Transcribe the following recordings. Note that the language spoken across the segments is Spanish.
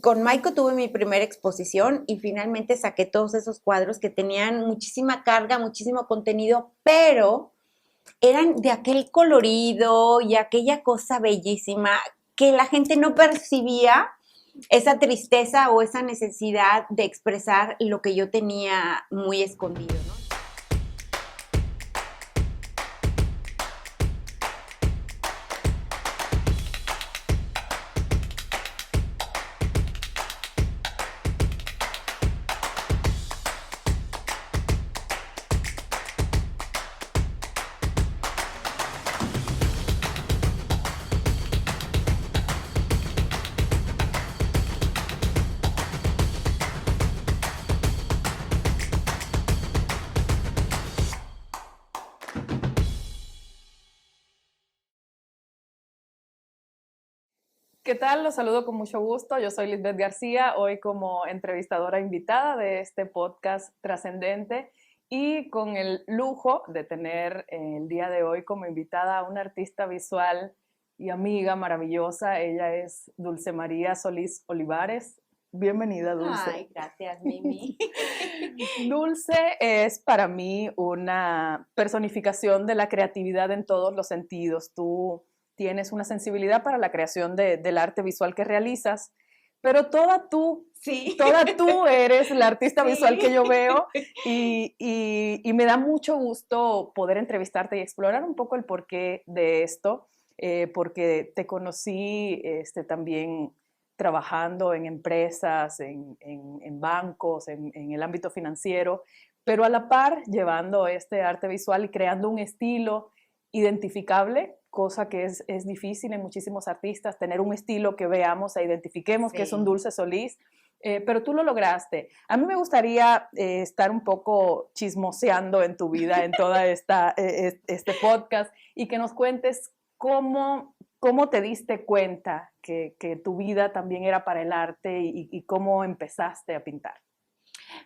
con Maiko tuve mi primera exposición y finalmente saqué todos esos cuadros que tenían muchísima carga, muchísimo contenido, pero eran de aquel colorido y aquella cosa bellísima que la gente no percibía esa tristeza o esa necesidad de expresar lo que yo tenía muy escondido, ¿no? ¿Qué tal? Los saludo con mucho gusto. Yo soy Lisbeth García, hoy como entrevistadora invitada de este podcast trascendente y con el lujo de tener el día de hoy como invitada a una artista visual y amiga maravillosa. Ella es Dulce María Solís Olivares. Bienvenida, Dulce. Ay, gracias, Mimi. Dulce es para mí una personificación de la creatividad en todos los sentidos. Tú tienes una sensibilidad para la creación del arte visual que realizas, pero toda tú eres la artista visual que yo veo y me da mucho gusto poder entrevistarte y explorar un poco el porqué de esto, porque te conocí también trabajando en empresas, en bancos, en el ámbito financiero, pero a la par llevando este arte visual y creando un estilo identificable, cosa que es difícil en muchísimos artistas, tener un estilo que veamos e identifiquemos que es un Dulce Solís, pero tú lo lograste. A mí me gustaría estar un poco chismoseando en tu vida, en toda este podcast, y que nos cuentes cómo te diste cuenta que tu vida también era para el arte y cómo empezaste a pintar.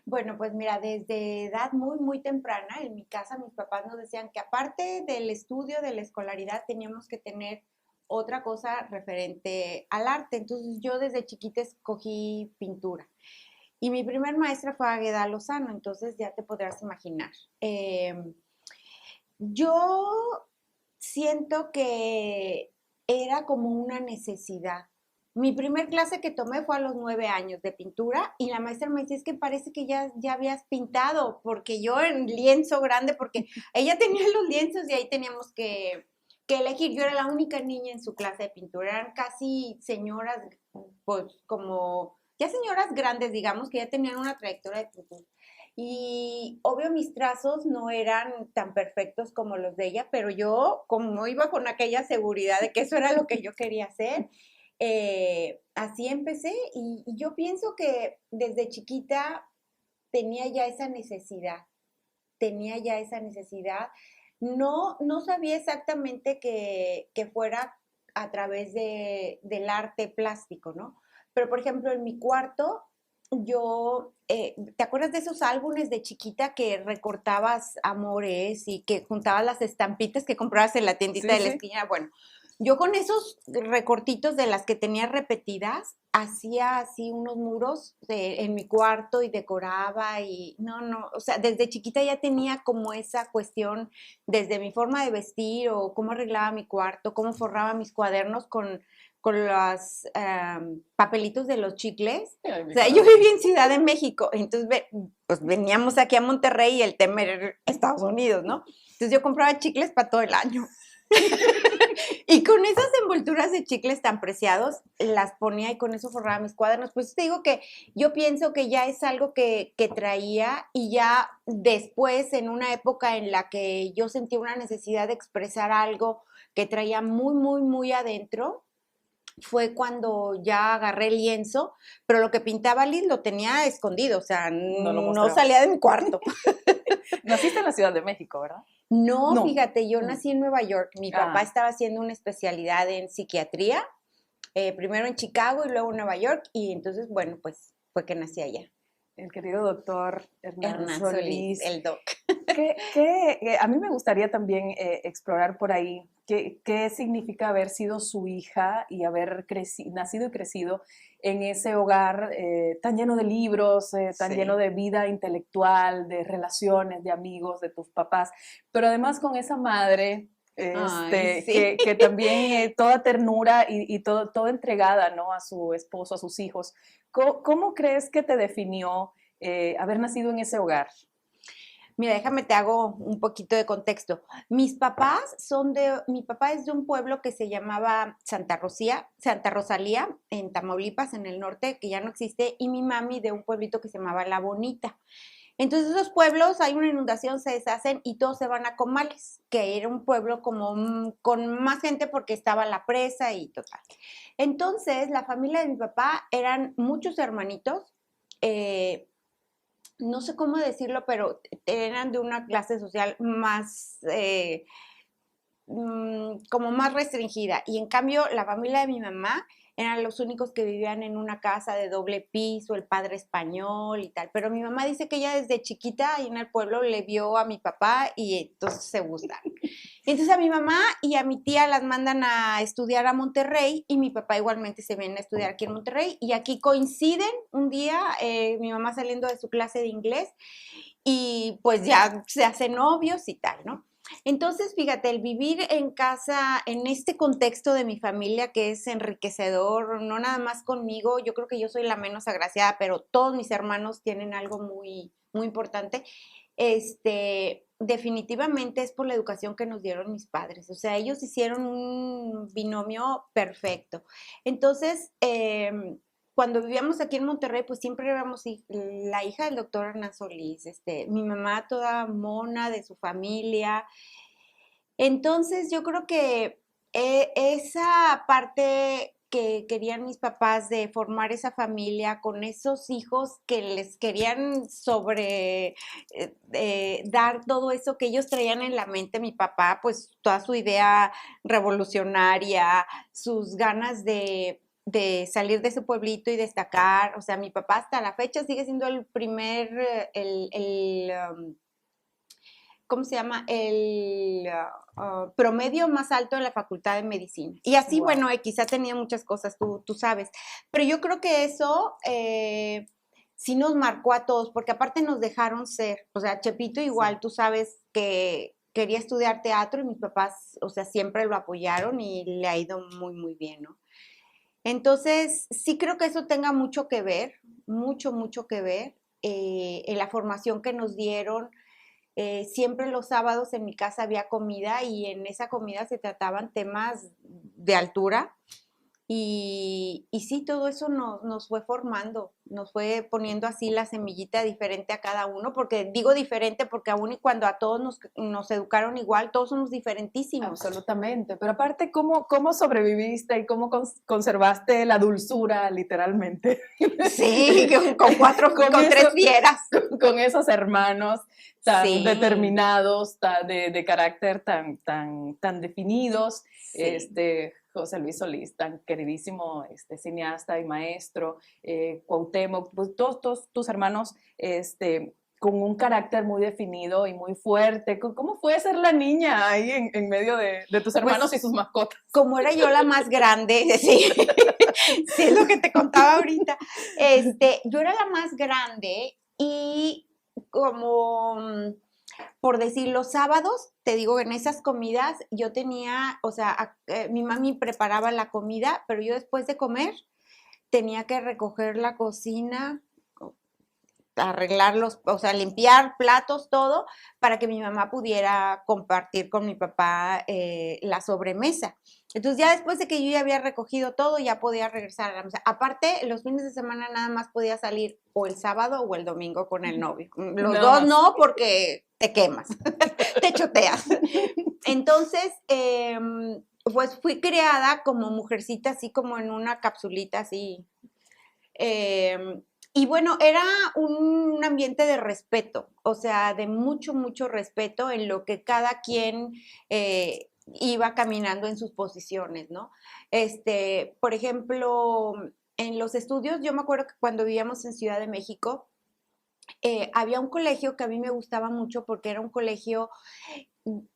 Bueno, pues mira, desde edad muy, muy temprana, en mi casa mis papás nos decían que aparte del estudio, de la escolaridad, teníamos que tener otra cosa referente al arte. Entonces yo desde chiquita escogí pintura. Y mi primer maestra fue Águeda Lozano, entonces ya te podrás imaginar. Yo siento que era como una necesidad. Mi primer clase que tomé fue a los 9 años de pintura y la maestra me decía, es que parece que ya habías pintado, porque yo en lienzo grande, porque ella tenía los lienzos y ahí teníamos que elegir. Yo era la única niña en su clase de pintura, eran casi señoras, pues como, ya señoras grandes, digamos, que ya tenían una trayectoria de pintura. Y obvio mis trazos no eran tan perfectos como los de ella, pero yo como iba con aquella seguridad de que eso era lo que yo quería hacer, así empecé y yo pienso que desde chiquita tenía ya esa necesidad, tenía ya esa necesidad. No sabía exactamente que fuera a través del arte plástico, ¿no? Pero por ejemplo en mi cuarto yo, ¿te acuerdas de esos álbumes de chiquita que recortabas amores y que juntabas las estampitas que comprabas en la tiendita de la esquina? Bueno, yo con esos recortitos de las que tenía repetidas, hacía así unos muros en mi cuarto y decoraba y no, o sea, desde chiquita ya tenía como esa cuestión, desde mi forma de vestir o cómo arreglaba mi cuarto, cómo forraba mis cuadernos con los papelitos de los chicles. O sea, yo viví en Ciudad de México, entonces pues veníamos aquí a Monterrey y el tema era Estados Unidos, ¿no? Entonces yo compraba chicles para todo el año. Y con esas envolturas de chicles tan preciados, las ponía y con eso forraba mis cuadernos. Pues te digo que yo pienso que ya es algo que traía y ya después, en una época en la que yo sentí una necesidad de expresar algo que traía muy, muy, muy adentro, fue cuando ya agarré el lienzo, pero lo que pintaba Liz lo tenía escondido, o sea, no salía de mi cuarto. Naciste en la Ciudad de México, ¿verdad? No, fíjate, yo nací en Nueva York. Mi papá estaba haciendo una especialidad en psiquiatría, primero en Chicago y luego en Nueva York, y entonces, bueno, pues fue que nací allá. El querido doctor Hernán Solís, el doc. A mí me gustaría también explorar por ahí qué significa haber sido su hija y haber nacido y crecido en ese hogar tan lleno de libros, tan lleno de vida intelectual, de relaciones, de amigos, de tus papás, pero además con esa madre Ay, sí. que también toda ternura y todo entregada, ¿no? A su esposo, a sus hijos. ¿Cómo crees que te definió haber nacido en ese hogar? Mira, déjame te hago un poquito de contexto. Mi papá es de un pueblo que se llamaba Santa Rosalía, en Tamaulipas, en el norte, que ya no existe, y mi mami de un pueblito que se llamaba La Bonita. Entonces esos pueblos, hay una inundación, se deshacen y todos se van a Comales, que era un pueblo como con más gente porque estaba la presa y total. Entonces la familia de mi papá eran muchos hermanitos, eh, no sé cómo decirlo, pero eran de una clase social más, como más restringida. Y en cambio, la familia de mi mamá eran los únicos que vivían en una casa de doble piso, el padre español y tal. Pero mi mamá dice que ella desde chiquita ahí en el pueblo le vio a mi papá y entonces se gustan. Entonces a mi mamá y a mi tía las mandan a estudiar a Monterrey y mi papá igualmente se viene a estudiar aquí en Monterrey y aquí coinciden un día, mi mamá saliendo de su clase de inglés y pues ya se hacen novios y tal, ¿no? Entonces, fíjate, el vivir en casa, en este contexto de mi familia que es enriquecedor, no nada más conmigo, yo creo que yo soy la menos agraciada, pero todos mis hermanos tienen algo muy, muy importante. Definitivamente es por la educación que nos dieron mis padres. O sea, ellos hicieron un binomio perfecto. Entonces, cuando vivíamos aquí en Monterrey, pues siempre éramos la hija del doctor Hernán Solís, mi mamá toda mona de su familia. Entonces, yo creo que esa parte que querían mis papás de formar esa familia con esos hijos que les querían dar todo eso que ellos traían en la mente, mi papá, pues toda su idea revolucionaria, sus ganas de salir de ese pueblito y destacar, o sea, mi papá hasta la fecha sigue siendo el primer, ¿cómo se llama? El promedio más alto de la Facultad de Medicina. Y así, Wow. bueno, quizá tenía muchas cosas, tú sabes. Pero yo creo que eso sí nos marcó a todos, porque aparte nos dejaron ser. O sea, Chepito igual, Sí. tú sabes que quería estudiar teatro y mis papás, o sea, siempre lo apoyaron y le ha ido muy, muy bien, ¿no? Entonces, sí creo que eso tenga mucho que ver, mucho, mucho que ver en la formación que nos dieron. Siempre los sábados en mi casa había comida y en esa comida se trataban temas de altura y sí, todo eso nos fue formando, nos fue poniendo así la semillita diferente a cada uno, porque digo diferente porque aún y cuando a todos nos educaron igual, todos somos diferentísimos. Absolutamente, pero aparte, ¿cómo sobreviviste y cómo conservaste la dulzura, literalmente? Sí, con tres fieras. Con esos hermanos tan Sí, determinados, de carácter tan definidos, sí. José Luis Solís, tan queridísimo cineasta y maestro, Cuauhtémoc, pues todos tus hermanos, con un carácter muy definido y muy fuerte. ¿Cómo fue ser la niña ahí en medio de tus hermanos y Pues sus mascotas? como era yo la más grande, sí, sí es lo que te contaba ahorita, yo era la más grande y como, por decir, los sábados, te digo, en esas comidas yo tenía, o sea, mi mami preparaba la comida, pero yo después de comer tenía que recoger la cocina, arreglarlos, o sea, limpiar platos, todo, para que mi mamá pudiera compartir con mi papá la sobremesa. Entonces ya después de que yo ya había recogido todo, ya podía regresar a la mesa. Aparte, los fines de semana nada más podía salir o el sábado o el domingo con el novio. Los Nada dos más. no, porque te quemas, te choteas. Entonces, pues fui creada como mujercita, así como en una capsulita, así, y bueno, era un ambiente de respeto, o sea, de mucho, mucho respeto en lo que cada quien iba caminando en sus posiciones, ¿no? Por ejemplo, en los estudios, yo me acuerdo que cuando vivíamos en Ciudad de México, había un colegio que a mí me gustaba mucho porque era un colegio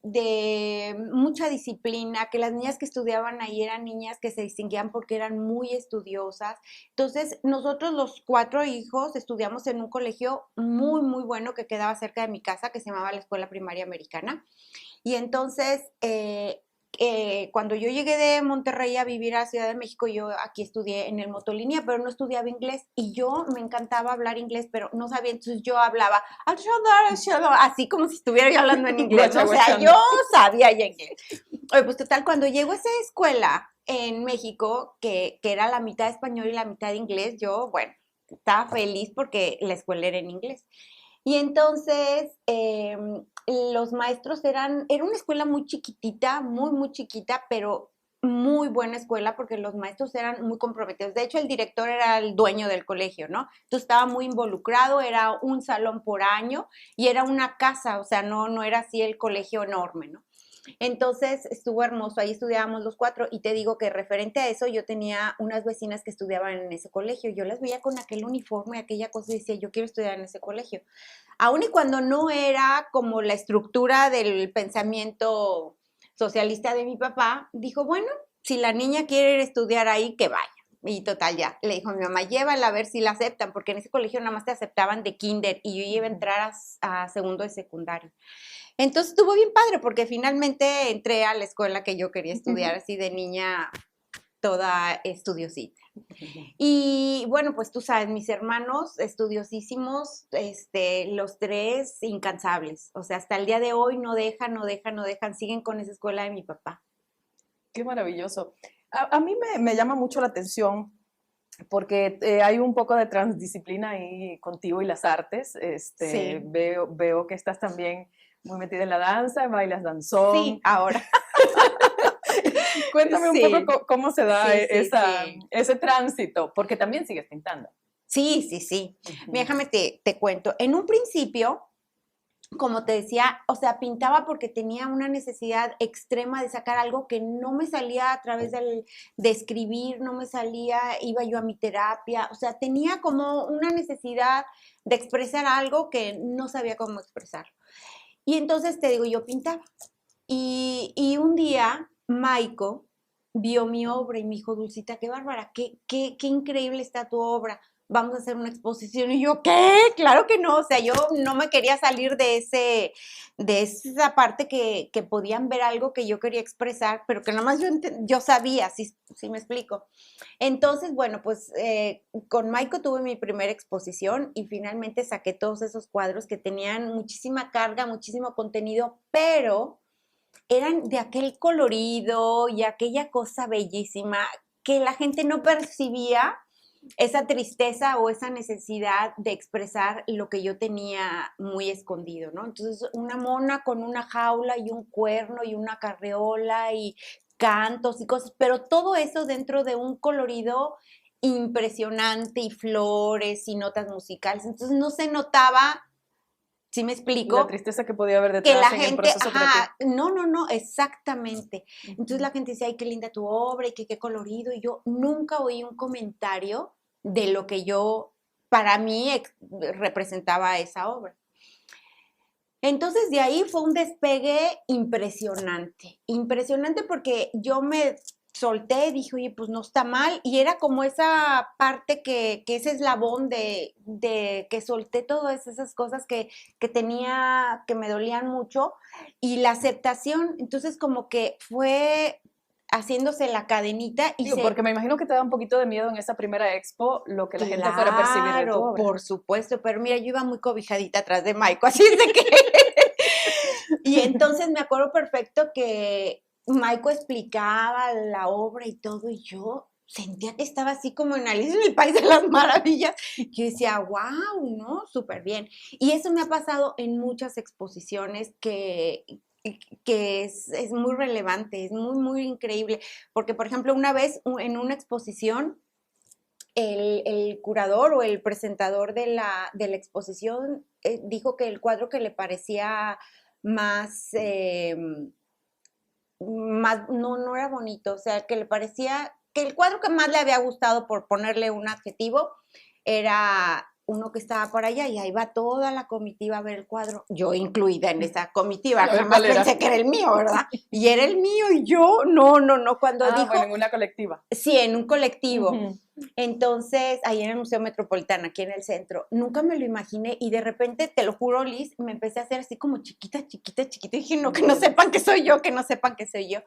de mucha disciplina, que las niñas que estudiaban ahí eran niñas que se distinguían porque eran muy estudiosas. Entonces, nosotros los 4 hijos estudiamos en un colegio muy, muy bueno que quedaba cerca de mi casa, que se llamaba la Escuela Primaria Americana. Y entonces, cuando yo llegué de Monterrey a vivir a Ciudad de México, yo aquí estudié en el Motolínea, pero no estudiaba inglés y yo me encantaba hablar inglés, pero no sabía, entonces yo hablaba así como si estuviera yo hablando en inglés, ¿no? O sea, yo sabía ya inglés. Oye, pues total, cuando llego a esa escuela en México, que era la mitad español y la mitad inglés, yo, bueno, estaba feliz porque la escuela era en inglés. Y entonces los maestros era una escuela muy chiquitita, muy, muy chiquita, pero muy buena escuela porque los maestros eran muy comprometidos. De hecho, el director era el dueño del colegio, ¿no? Entonces estaba muy involucrado, era un salón por año y era una casa, o sea, no era así el colegio enorme, ¿no? Entonces estuvo hermoso, ahí estudiábamos los 4 y te digo que referente a eso yo tenía unas vecinas que estudiaban en ese colegio, yo las veía con aquel uniforme, aquella cosa y decía, yo quiero estudiar en ese colegio. Aun y cuando no era como la estructura del pensamiento socialista de mi papá, dijo, bueno, si la niña quiere ir a estudiar ahí, que vaya. Y total, ya, le dijo a mi mamá, llévala a ver si la aceptan, porque en ese colegio nada más te aceptaban de kinder y yo iba a entrar a segundo de secundario. Entonces estuvo bien padre porque finalmente entré a la escuela que yo quería estudiar, así de niña toda estudiosita. Y bueno, pues tú sabes, mis hermanos estudiosísimos, los 3 incansables. O sea, hasta el día de hoy no dejan, no dejan, no dejan, siguen con esa escuela de mi papá. Qué maravilloso. A mí me llama mucho la atención porque hay un poco de transdisciplina ahí contigo y las artes. Sí. Veo que estás también muy metida en la danza, bailas danzón. Sí, ahora. Cuéntame un Sí, poco cómo se da sí, sí, sí. ese tránsito, porque también sigues pintando. Sí, sí, sí. Déjame te cuento. En un principio, como te decía, o sea, pintaba porque tenía una necesidad extrema de sacar algo que no me salía a través de escribir, no me salía, iba yo a mi terapia, o sea, tenía como una necesidad de expresar algo que no sabía cómo expresar. Y entonces te digo, yo pintaba. Y un día, Maiko vio mi obra y me dijo, Dulcita, qué bárbara, qué increíble está tu obra. Vamos a hacer una exposición. Y yo, ¿qué? Claro que no. O sea, yo no me quería salir de esa parte que podían ver algo que yo quería expresar, pero que nada más yo sabía, si me explico. Entonces, bueno, pues con Maiko tuve mi primera exposición y finalmente saqué todos esos cuadros que tenían muchísima carga, muchísimo contenido, pero eran de aquel colorido y aquella cosa bellísima que la gente no percibía esa tristeza o esa necesidad de expresar lo que yo tenía muy escondido, ¿no? Entonces, una mona con una jaula y un cuerno y una carreola y cantos y cosas, pero todo eso dentro de un colorido impresionante y flores y notas musicales. Entonces, no se notaba, ¿sí me La explico? tristeza que podía haber Que la detrás en el gente, proceso creativo. ajá, no, exactamente. Entonces la gente decía, ay, qué linda tu obra y qué colorido. Y yo nunca oí un comentario de lo que yo, para mí, representaba esa obra. Entonces de ahí fue un despegue impresionante, impresionante porque yo me solté, dije, oye, pues no está mal, y era como esa parte que ese eslabón de que solté todas esas cosas que tenía, que me dolían mucho, y la aceptación, entonces como que fue haciéndose la cadenita y Digo, se. porque me imagino que te da un poquito de miedo en esa primera expo lo que la gente fuera a percibir de tu Claro, obra. por supuesto, pero mira, yo iba muy cobijadita atrás de Maiko, así es de que. Y entonces me acuerdo perfecto que Maiko explicaba la obra y todo, y yo sentía que estaba así como en Alicia en el País de las Maravillas. Yo decía, wow, ¿no? Súper bien. Y eso me ha pasado en muchas exposiciones que es muy relevante, es muy, muy increíble. Porque, por ejemplo, una vez en una exposición, el curador o el presentador de la exposición dijo que el cuadro que le parecía más, no era bonito, o sea, que le parecía que el cuadro que más le había gustado, por ponerle un adjetivo, era uno que estaba por allá y ahí va toda la comitiva a ver el cuadro, yo incluida en esa comitiva, A ver, jamás ¿cuál era? pensé que era el mío, ¿verdad? Y era el mío y yo, no, cuando dijo, bueno, en una colectiva. sí, en un colectivo. Ujú. Entonces, ahí en el Museo Metropolitano, aquí en el centro, nunca me lo imaginé y de repente, te lo juro, Liz, me empecé a hacer así como chiquita, chiquita, chiquita. Y dije, no, que no sepan que soy yo, que no sepan que soy yo.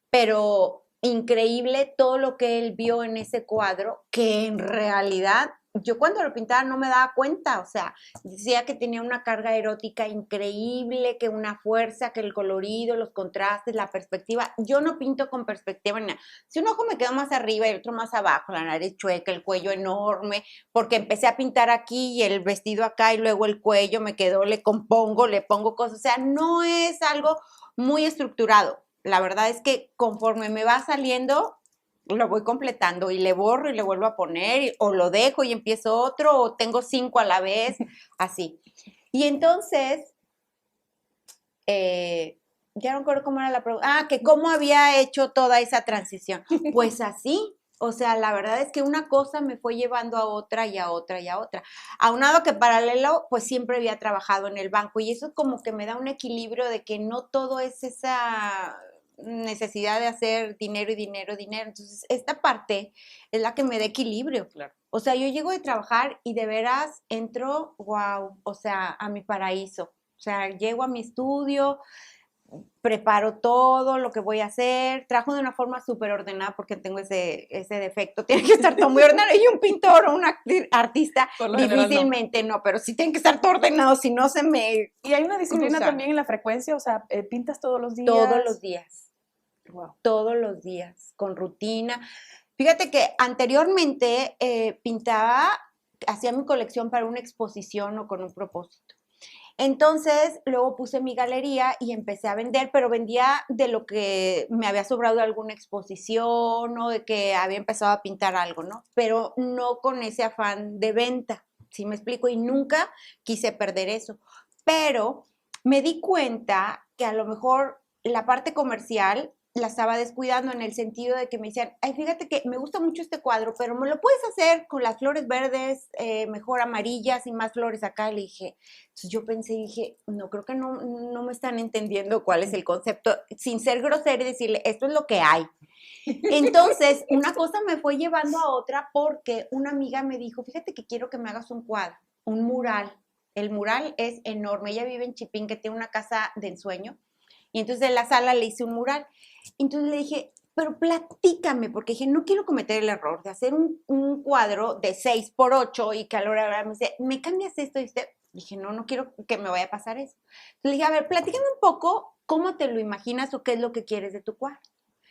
Pero increíble todo lo que él vio en ese cuadro, que en realidad yo cuando lo pintaba no me daba cuenta, o sea, decía que tenía una carga erótica increíble, que una fuerza, que el colorido, los contrastes, la perspectiva. Yo no pinto con perspectiva ni nada. Si un ojo me quedó más arriba y el otro más abajo, la nariz chueca, el cuello enorme, porque empecé a pintar aquí y el vestido acá y luego el cuello me quedó, le compongo, le pongo cosas, o sea, no es algo muy estructurado. La verdad es que conforme me va saliendo, lo voy completando y le borro y le vuelvo a poner, o lo dejo y empiezo otro, o tengo 5 a la vez, así. Y entonces, ya no recuerdo cómo era la pregunta. Que cómo había hecho toda esa transición. Pues así. O sea, la verdad es que una cosa me fue llevando a otra y a otra y a otra. Aunado que paralelo, pues siempre había trabajado en el banco y eso como que me da un equilibrio de que no todo es esa necesidad de hacer dinero y dinero y dinero. Entonces, esta parte es la que me da equilibrio. Claro. O sea, yo llego de trabajar y de veras entro, wow, o sea, a mi paraíso. O sea, llego a mi estudio, preparo todo lo que voy a hacer, trabajo de una forma súper ordenada porque tengo ese defecto, tiene que estar todo muy ordenado, y un pintor o un artista difícilmente no, pero sí tiene que estar todo ordenado, si no se me ¿Y hay una disciplina cruza. también en la frecuencia? O sea, ¿pintas todos los días? Todos los días. Wow. Todos los días, con rutina. Fíjate que anteriormente pintaba, hacía mi colección para una exposición o con un propósito. Entonces, luego puse mi galería y empecé a vender, pero vendía de lo que me había sobrado de alguna exposición o de que había empezado a pintar algo, ¿no? Pero no con ese afán de venta, ¿sí me explico? Y nunca quise perder eso. Pero me di cuenta que a lo mejor la parte comercial la estaba descuidando en el sentido de que me decían, ay, fíjate que me gusta mucho este cuadro, pero me lo puedes hacer con las flores verdes, mejor amarillas y más flores acá. Y le dije, entonces yo pensé y dije, no, creo que no me están entendiendo cuál es el concepto, sin ser grosera y decirle, esto es lo que hay. Entonces, una cosa me fue llevando a otra porque una amiga me dijo, fíjate que quiero que me hagas un cuadro, un mural. El mural es enorme, ella vive en Chipín, que tiene una casa de ensueño, y entonces en la sala le hice un mural. Entonces le dije, pero platícame, porque dije, no quiero cometer el error de hacer un cuadro de 6x8 y que a la hora me dice, ¿me cambias esto? Y dije, no quiero que me vaya a pasar eso. Entonces le dije, a ver, platícame un poco cómo te lo imaginas o qué es lo que quieres de tu cuadro.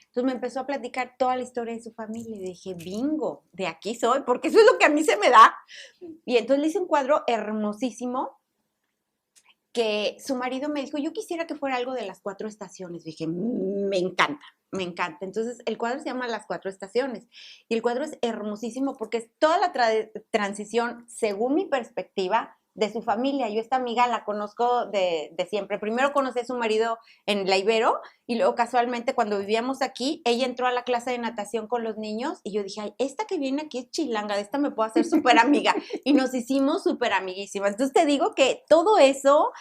Entonces me empezó a platicar toda la historia de su familia y dije, bingo, de aquí soy, porque eso es lo que a mí se me da. Y entonces le hice un cuadro hermosísimo que su marido me dijo, yo quisiera que fuera algo de las 4 estaciones. Dije, me encanta, me encanta. Entonces, el cuadro se llama Las 4 estaciones. Y el cuadro es hermosísimo porque es toda la transición, según mi perspectiva, de su familia. Yo esta amiga la conozco de siempre. Primero conocí a su marido en la Ibero y luego casualmente cuando vivíamos aquí, ella entró a la clase de natación con los niños y yo dije, ay, esta que viene aquí es chilanga, de esta me puedo hacer súper amiga. Y nos hicimos súper amiguísimas. Entonces te digo que todo eso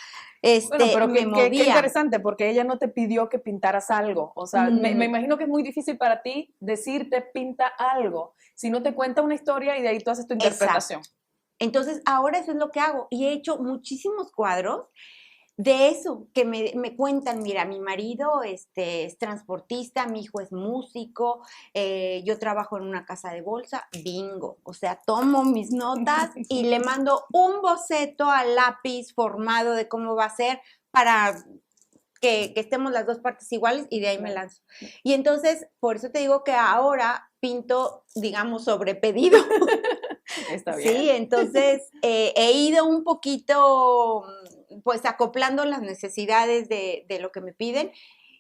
Bueno, pero me movía. qué interesante, porque ella no te pidió que pintaras algo. O sea, me imagino que es muy difícil para ti decirte pinta algo, si no te cuenta una historia y de ahí tú haces tu interpretación. Exacto. Entonces, ahora eso es lo que hago. Y he hecho muchísimos cuadros de eso, que me cuentan, mira, mi marido es transportista, mi hijo es músico, yo trabajo en una casa de bolsa, bingo. O sea, tomo mis notas y le mando un boceto a lápiz formado de cómo va a ser para que estemos las dos partes iguales y de ahí me lanzo. Y entonces, por eso te digo que ahora pinto, digamos, sobre pedido. Está bien. Sí, entonces he ido un poquito, pues, acoplando las necesidades de lo que me piden.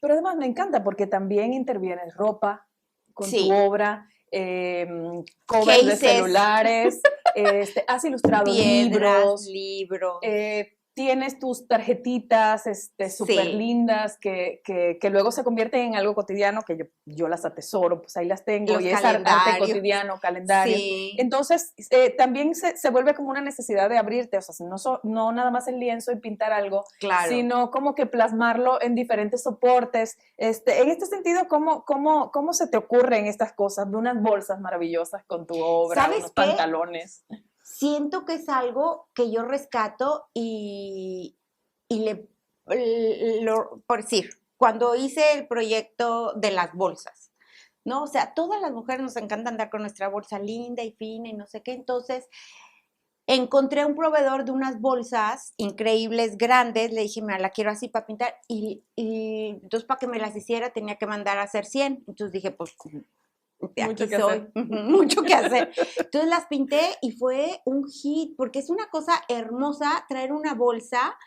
Pero además me encanta porque también intervienes ropa con Sí. tu obra, covers de celulares, has ilustrado piedras, libros. libros. tienes tus tarjetitas súper lindas que luego se convierten en algo cotidiano, que yo las atesoro, pues ahí las tengo, Los y es arte cotidiano, calendario. Sí. Entonces, también se vuelve como una necesidad de abrirte, o sea, no nada más el lienzo y pintar algo, Claro. sino como que plasmarlo en diferentes soportes. En este sentido, ¿cómo se te ocurren estas cosas de unas bolsas maravillosas con tu obra, ¿Sabes unos qué? pantalones? Siento que es algo que yo rescato y por decir, cuando hice el proyecto de las bolsas, ¿no? O sea, todas las mujeres nos encanta andar con nuestra bolsa linda y fina y no sé qué. Entonces, encontré un proveedor de unas bolsas increíbles, grandes. Le dije, mira, la quiero así para pintar. Y entonces, para que me las hiciera, tenía que mandar a hacer 100. Entonces dije, pues Mucho aquí que soy, hacer. mucho que hacer. Entonces las pinté y fue un hit, porque es una cosa hermosa traer una bolsa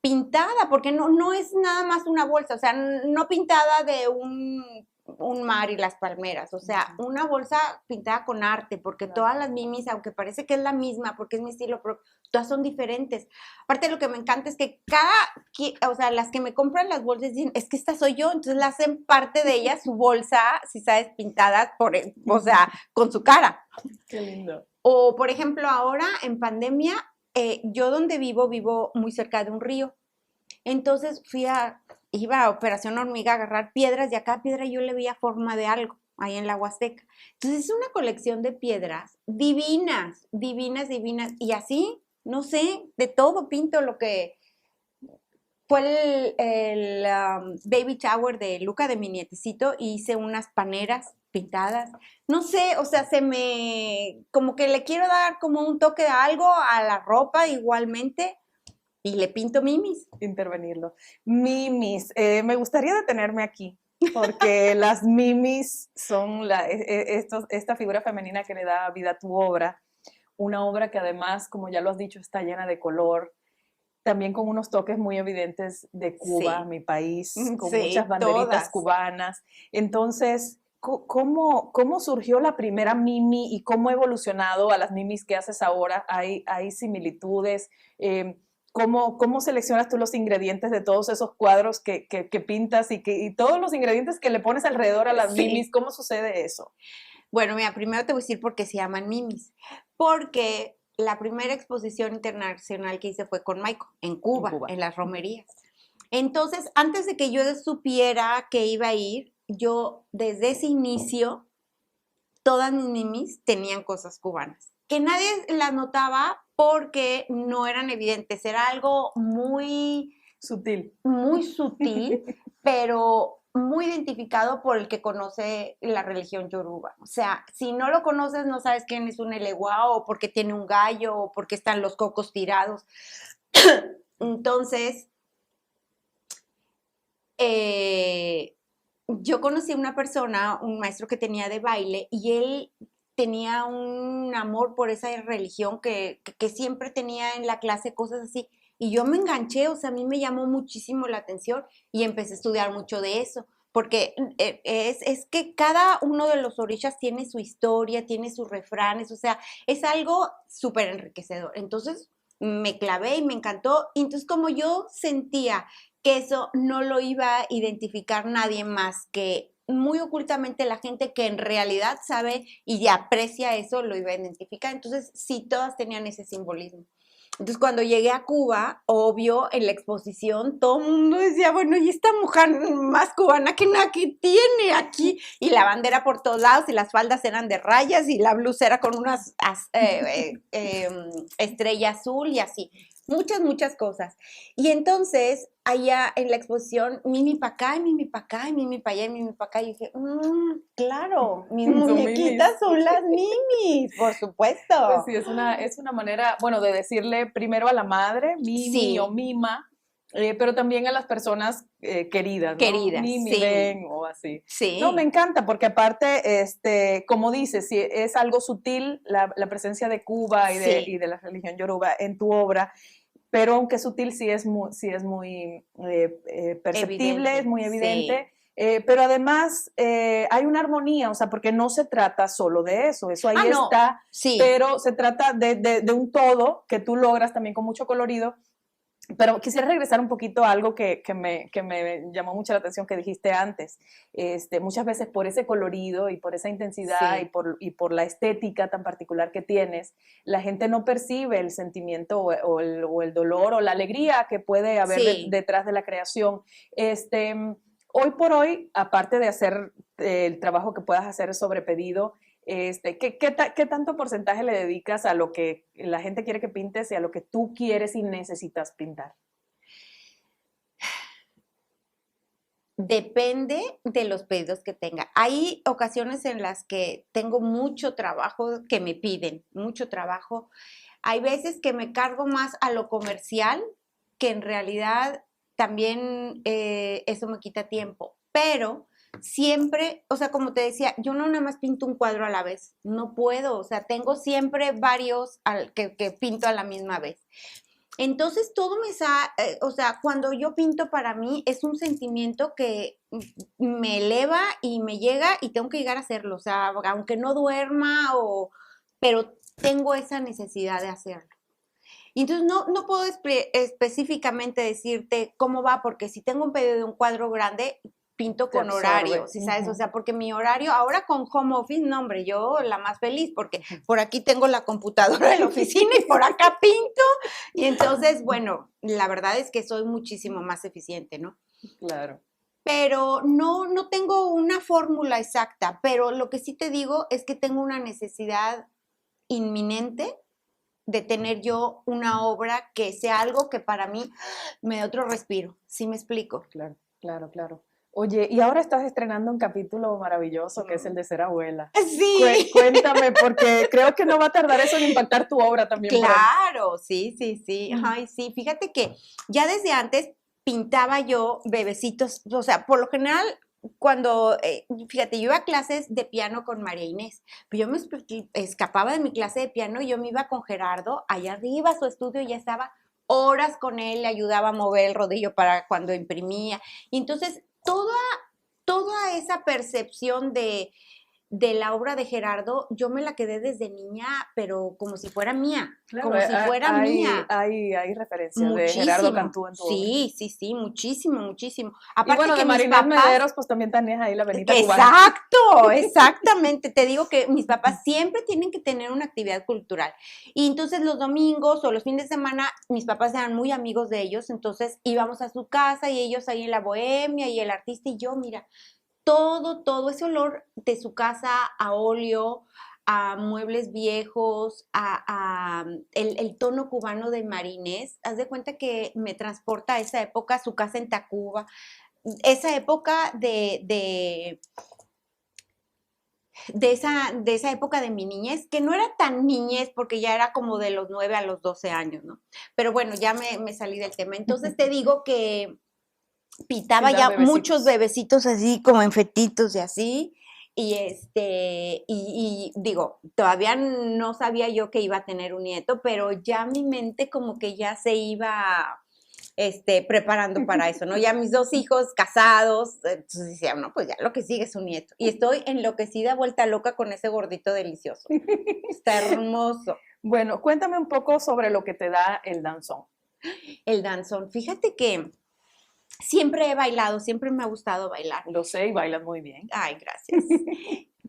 pintada, porque no es nada más una bolsa, o sea, no pintada de un mar y las palmeras, o sea, una bolsa pintada con arte, porque todas las mimis, aunque parece que es la misma, porque es mi estilo propio, todas son diferentes. Aparte, lo que me encanta es que o sea, las que me compran las bolsas dicen, es que esta soy yo, entonces la hacen parte de ella, su bolsa, si sabes, pintadas o sea, con su cara. Qué lindo. O, por ejemplo, ahora en pandemia, yo donde vivo muy cerca de un río. Entonces iba a Operación Hormiga a agarrar piedras y a cada piedra yo le veía forma de algo ahí en la Huasteca. Entonces es una colección de piedras divinas, divinas, divinas. Y así, no sé, de todo pinto lo que fue el baby shower de Luca, de mi nietecito, y hice unas paneras pintadas. No sé, o sea, como que le quiero dar como un toque de algo a la ropa igualmente y le pinto mimis. Intervenirlo. Mimis, me gustaría detenerme aquí, porque las mimis son esta figura femenina que le da vida a tu obra, una obra que además, como ya lo has dicho, está llena de color, también con unos toques muy evidentes de Cuba, Sí. mi país, con Sí, muchas banderitas todas. cubanas. Entonces, ¿cómo surgió la primera mimi y cómo ha evolucionado a las mimis que haces ahora? ¿Hay similitudes? ¿Cómo seleccionas tú los ingredientes de todos esos cuadros que pintas y todos los ingredientes que le pones alrededor a las mimis? ¿Cómo sucede eso? Bueno, mira, primero te voy a decir por qué se llaman mimis. Porque la primera exposición internacional que hice fue con Michael, en Cuba, en las romerías. Entonces, antes de que yo supiera que iba a ir, yo desde ese inicio, todas mis mimis tenían cosas cubanas, que nadie las notaba porque no eran evidentes, era algo Sutil. muy sutil, pero muy identificado por el que conoce la religión yoruba. O sea, si no lo conoces, no sabes quién es un eleguá o por qué tiene un gallo o por qué están los cocos tirados. Entonces, yo conocí a una persona, un maestro que tenía de baile, y él tenía un amor por esa religión que siempre tenía en la clase cosas así. Y yo me enganché, o sea, a mí me llamó muchísimo la atención y empecé a estudiar mucho de eso, porque es que cada uno de los orishas tiene su historia, tiene sus refranes, o sea, es algo súper enriquecedor. Entonces me clavé y me encantó. Y entonces como yo sentía que eso no lo iba a identificar nadie más que muy ocultamente la gente que en realidad sabe y aprecia eso lo iba a identificar. Entonces, sí, todas tenían ese simbolismo. Entonces, cuando llegué a Cuba, obvio, en la exposición, todo el mundo decía, bueno, ¿y esta mujer más cubana que nada que tiene aquí? Y la bandera por todos lados, y las faldas eran de rayas, y la blusa era con unas estrella azul y así. Muchas, muchas cosas. Y entonces, allá en la exposición, mimi para acá, y mimi para acá, y mimi para allá, y mimi para acá, y dije, claro, mis muñequitas son las mimis, por supuesto. Pues sí, es una manera, bueno, de decirle primero a la madre, mimi o mima, pero también a las personas queridas, ¿no? Queridas, Mimi, sí. ven, o así. Sí. No, me encanta, porque aparte, como dices, si es algo sutil la presencia de Cuba y de la religión yoruba en tu obra, pero aunque sutil, sí es muy perceptible, Evidente, es muy evidente. sí. Pero además hay una armonía, o sea, porque no se trata solo de eso ahí no, está, sí. pero se trata de un todo que tú logras también con mucho colorido, Pero quisiera regresar un poquito a algo que me llamó mucho la atención que dijiste antes. Muchas veces por ese colorido y por esa intensidad Sí. y por la estética tan particular que tienes, la gente no percibe el sentimiento o el dolor o la alegría que puede haber Sí. detrás de la creación. Hoy por hoy, aparte de hacer el trabajo que puedas hacer sobre pedido, ¿qué tanto porcentaje le dedicas a lo que la gente quiere que pintes y a lo que tú quieres y necesitas pintar? Depende de los pedidos que tenga. Hay ocasiones en las que tengo mucho trabajo que me piden, mucho trabajo. Hay veces que me cargo más a lo comercial, que en realidad también eso me quita tiempo. Pero siempre, o sea, como te decía, yo no nada más pinto un cuadro a la vez, no puedo, o sea, tengo siempre varios que pinto a la misma vez. Entonces todo o sea, cuando yo pinto para mí es un sentimiento que me eleva y me llega y tengo que llegar a hacerlo, o sea, aunque no duerma pero tengo esa necesidad de hacerlo. Y entonces no puedo específicamente decirte cómo va, porque si tengo un pedido de un cuadro grande, pinto Te con absorbe. horario, ¿sí sabes? O sea, porque mi horario, ahora con home office, no, hombre, yo la más feliz, porque por aquí tengo la computadora de la oficina y por acá pinto. Y entonces, bueno, la verdad es que soy muchísimo más eficiente, ¿no? Claro. Pero no tengo una fórmula exacta, pero lo que sí te digo es que tengo una necesidad inminente de tener yo una obra que sea algo que para mí me dé otro respiro. ¿Sí me explico? Claro, claro, claro. Oye, y ahora estás estrenando un capítulo maravilloso que es el de ser abuela. Sí. Cuéntame, porque creo que no va a tardar eso en impactar tu obra también pronto. Claro, sí, sí, sí. Ay, sí, fíjate que ya desde antes pintaba yo bebecitos, o sea, por lo general cuando, fíjate, yo iba a clases de piano con María Inés, pero yo me escapaba de mi clase de piano y yo me iba con Gerardo allá arriba a su estudio y ya estaba horas con él, le ayudaba a mover el rodillo para cuando imprimía. Y entonces toda esa percepción de la obra de Gerardo, yo me la quedé desde niña, pero como si fuera mía, Claro, como si fuera mía. hay referencias de Gerardo Muchísimo. Cantú en tu obra. Sí, sí, sí, muchísimo, muchísimo. Y Aparte bueno, de que mis Marinés papás, Mederos, pues también tenías ahí la venita cubana. exacto, exactamente. Te digo que mis papás siempre tienen que tener una actividad cultural. Y entonces los domingos o los fines de semana, mis papás eran muy amigos de ellos, entonces íbamos a su casa y ellos ahí en la bohemia y el artista y yo, mira, todo ese olor de su casa a óleo, a muebles viejos, el tono cubano de Marinés, haz de cuenta que me transporta a esa época, su casa en Tacuba, esa época de esa época de mi niñez, que no era tan niñez porque ya era como de los 9 a los 12 años, ¿no? Pero bueno, ya me salí del tema. Entonces te digo que pitaba Pintas ya muchos bebecitos. bebecitos así como en fetitos y así. Y digo, todavía no sabía yo que iba a tener un nieto, pero ya mi mente como que ya se iba preparando para eso, ¿no? Ya mis dos hijos casados, entonces decía, no, pues ya lo que sigue es un nieto. Y estoy enloquecida, vuelta loca con ese gordito delicioso. Está hermoso. Bueno, cuéntame un poco sobre lo que te da el danzón. El danzón, fíjate que siempre he bailado, siempre me ha gustado bailar. Lo sé y bailas muy bien. Ay, gracias.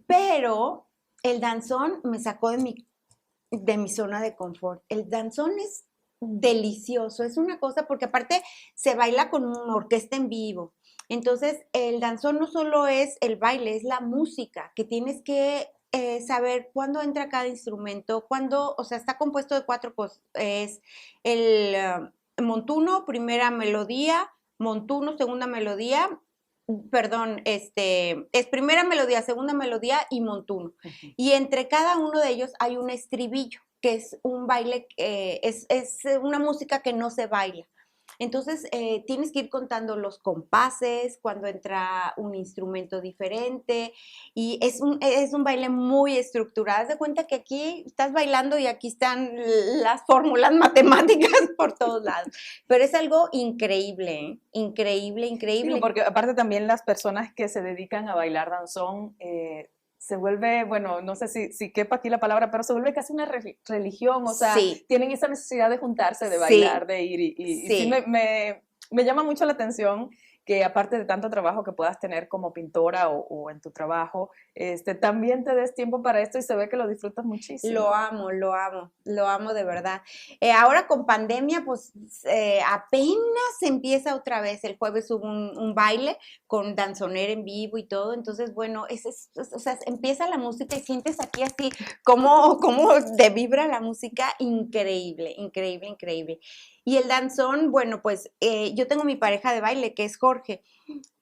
Pero el danzón me sacó de mi zona de confort. El danzón es delicioso, es una cosa porque aparte se baila con una orquesta en vivo. Entonces, el danzón no solo es el baile, es la música, que tienes que saber cuándo entra cada instrumento, cuándo, o sea, está compuesto de cuatro cosas. Es el montuno, primera melodía, montuno, segunda melodía, perdón, es primera melodía, segunda melodía y montuno. Y entre cada uno de ellos hay un estribillo, que es un baile, es una música que no se baila. Entonces, tienes que ir contando los compases, cuando entra un instrumento diferente, y es un baile muy estructurado. Haz de cuenta que aquí estás bailando y aquí están las fórmulas matemáticas por todos lados. Pero es algo increíble, ¿eh? Increíble, increíble. Sí, porque aparte también las personas que se dedican a bailar danzón se vuelve, bueno, no sé si quepa aquí la palabra, pero se vuelve casi una religión, o sea, Sí, tienen esa necesidad de juntarse, de sí, bailar, de ir, y sí sí. me llama mucho la atención que aparte de tanto trabajo que puedas tener como pintora o en tu trabajo, también te des tiempo para esto y se ve que lo disfrutas muchísimo. Lo amo de verdad. Ahora con pandemia, pues apenas empieza otra vez. El jueves hubo un baile con danzonera en vivo y todo. Entonces, bueno, o sea, empieza la música y sientes aquí así como de vibra la música. Increíble, increíble, increíble. Y el danzón, bueno, pues yo tengo mi pareja de baile, que es Jorge.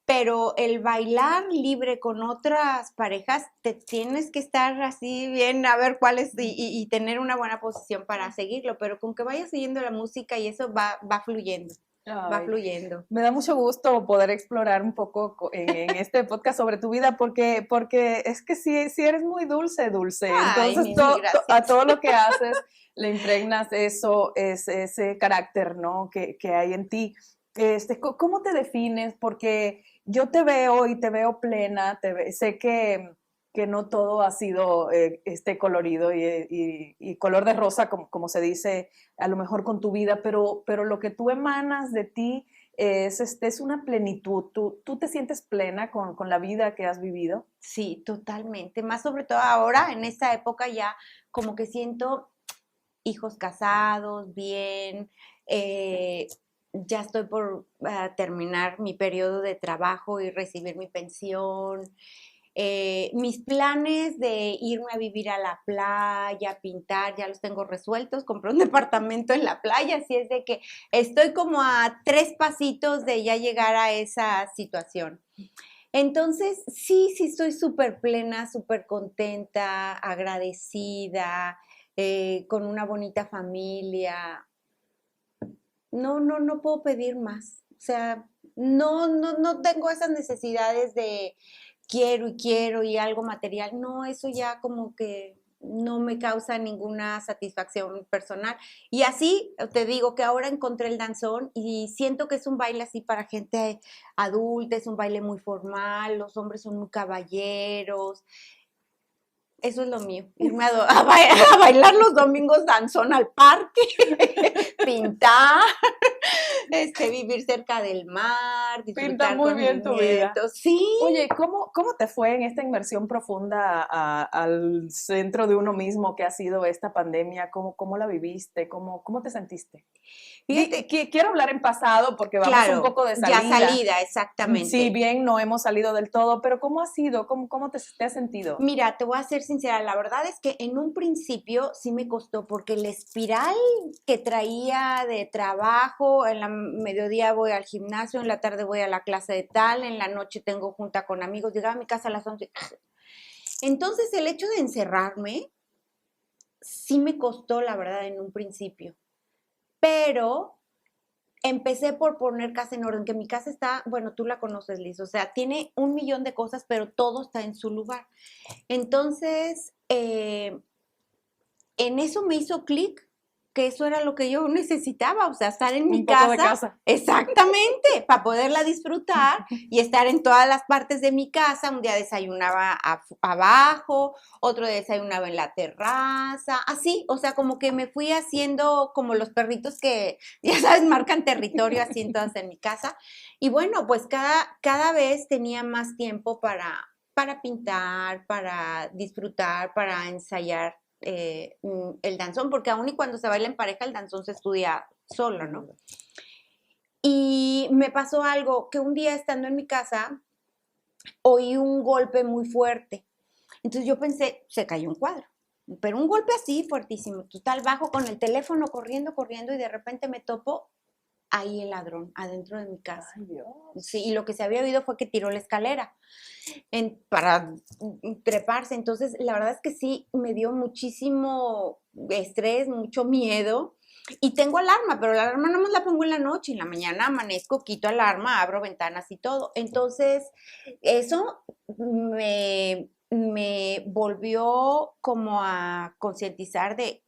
Pero el bailar libre con otras parejas, te tienes que estar así bien a ver cuál es y tener una buena posición para seguirlo, pero con que vayas siguiendo la música y eso va fluyendo, va Ay, fluyendo. me da mucho gusto poder explorar un poco en este podcast sobre tu vida porque es que sí eres muy dulce, dulce. Ay, Entonces mil a gracias. todo lo que haces le impregnas eso, ese carácter, ¿no? que hay en ti. ¿Cómo te defines? Porque yo te veo y te veo plena, sé que no todo ha sido colorido y color de rosa, como se dice a lo mejor con tu vida, pero lo que tú emanas de ti es una plenitud. ¿Tú te sientes plena con la vida que has vivido? Sí, totalmente. Más sobre todo ahora, en esta época ya como que siento hijos casados, bien, ya estoy por terminar mi periodo de trabajo y recibir mi pensión. Mis planes de irme a vivir a la playa, pintar, ya los tengo resueltos. Compré un departamento en la playa, así es de que estoy como a 3 pasitos de ya llegar a esa situación. Entonces, sí, estoy súper plena, súper contenta, agradecida, con una bonita familia. No puedo pedir más. O sea, no tengo esas necesidades de quiero y algo material. No, eso ya como que no me causa ninguna satisfacción personal. Y así te digo que ahora encontré el danzón y siento que es un baile así para gente adulta, es un baile muy formal, los hombres son muy caballeros. Eso es lo mío, irme a bailar los domingos danzón al parque, pintar, vivir cerca del mar, Pinta disfrutar muy con mis bien tu vida. nietos. Sí, Oye, ¿cómo te fue en esta inmersión profunda al centro de uno mismo que ha sido esta pandemia? ¿Cómo la viviste? ¿Cómo te sentiste? fíjate, Quiero hablar en pasado porque vamos un claro, poco de ya salida. salida, Si exactamente. bien no hemos salido del todo, pero ¿cómo ha sido? ¿Cómo te has sentido? Mira, te voy a ser sincera, la verdad es que en un principio sí me costó porque el espiral que traía de trabajo, en la mediodía voy al gimnasio, en la tarde voy a la clase de tal, en la noche tengo junta con amigos, llegaba a mi casa a las 11. Entonces el hecho de encerrarme sí me costó, la verdad, en un principio, pero empecé por poner casa en orden, que mi casa está, bueno, tú la conoces, Liz, o sea, tiene 1 millón de cosas, pero todo está en su lugar. Entonces, en eso me hizo clic que eso era lo que yo necesitaba, o sea, estar en mi Un poco de casa, casa. exactamente, para poderla disfrutar y estar en todas las partes de mi casa. Un día desayunaba abajo, otro día desayunaba en la terraza, así, o sea, como que me fui haciendo como los perritos que, ya sabes, marcan territorio así en todas en mi casa. Y bueno, pues cada vez tenía más tiempo para pintar, para disfrutar, para ensayar el danzón, porque aún y cuando se baila en pareja, el danzón se estudia solo, ¿no? Y me pasó algo que un día estando en mi casa, oí un golpe muy fuerte. Entonces yo pensé, se cayó un cuadro. Pero un golpe así fuertísimo, total, bajo con el teléfono corriendo y de repente me topo ahí el ladrón, adentro de mi casa. Ay, Dios. Sí, y lo que se había oído fue que tiró la escalera para treparse. Entonces, la verdad es que sí, me dio muchísimo estrés, mucho miedo. Y tengo alarma, pero la alarma no más la pongo en la noche. En la mañana amanezco, quito alarma, abro ventanas y todo. Entonces, eso me volvió como a concientizar de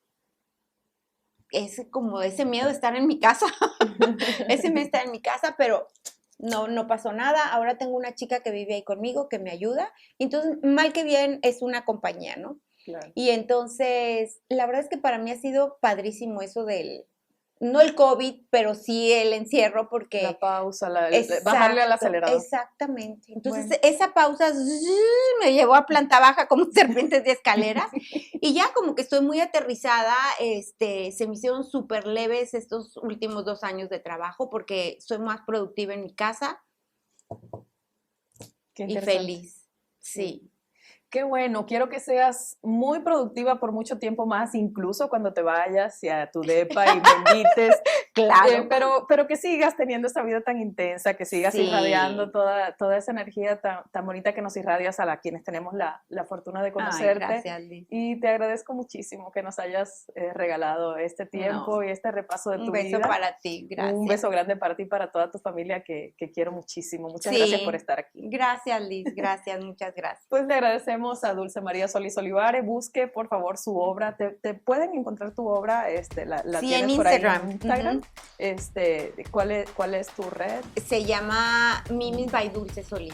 ese miedo de estar en mi casa, ese miedo de estar en mi casa, pero no, no pasó nada. Ahora tengo una chica que vive ahí conmigo, que me ayuda. Entonces, mal que bien, es una compañía, ¿no? Claro. Y entonces, la verdad es que para mí ha sido padrísimo eso no el COVID, pero sí el encierro, porque La pausa, bajarle al acelerador. exactamente. Entonces, Bueno. esa pausa me llevó a planta baja como serpientes de escaleras y ya como que estoy muy aterrizada, se me hicieron súper leves estos últimos 2 años de trabajo porque soy más productiva en mi casa Qué y interesante. feliz. Sí. Qué bueno, quiero que seas muy productiva por mucho tiempo más, incluso cuando te vayas a tu depa y me invites. Claro. Pero que sigas teniendo esa vida tan intensa, que sigas Sí. irradiando toda esa energía tan bonita que nos irradias a quienes tenemos la fortuna de conocerte. Ay, gracias, Liz. Y te agradezco muchísimo que nos hayas regalado este tiempo y este repaso de tu vida. Un beso para ti, gracias. Un beso grande para ti y para toda tu familia que quiero muchísimo. Muchas gracias por estar aquí. Gracias, Liz, gracias, muchas gracias. Pues le agradecemos a Dulce María Solís Olivares. Busque por favor su obra. Te pueden encontrar tu obra, la sí, tienes en por Instagram. ahí en Instagram. ¿Cuál es tu red? Se llama Mimis by Dulce Solís.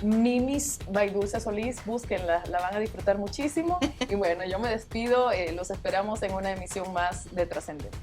Mimis by Dulce Solís, búsquenla, la van a disfrutar muchísimo. Y bueno, yo me despido, los esperamos en una emisión más de Trascendente.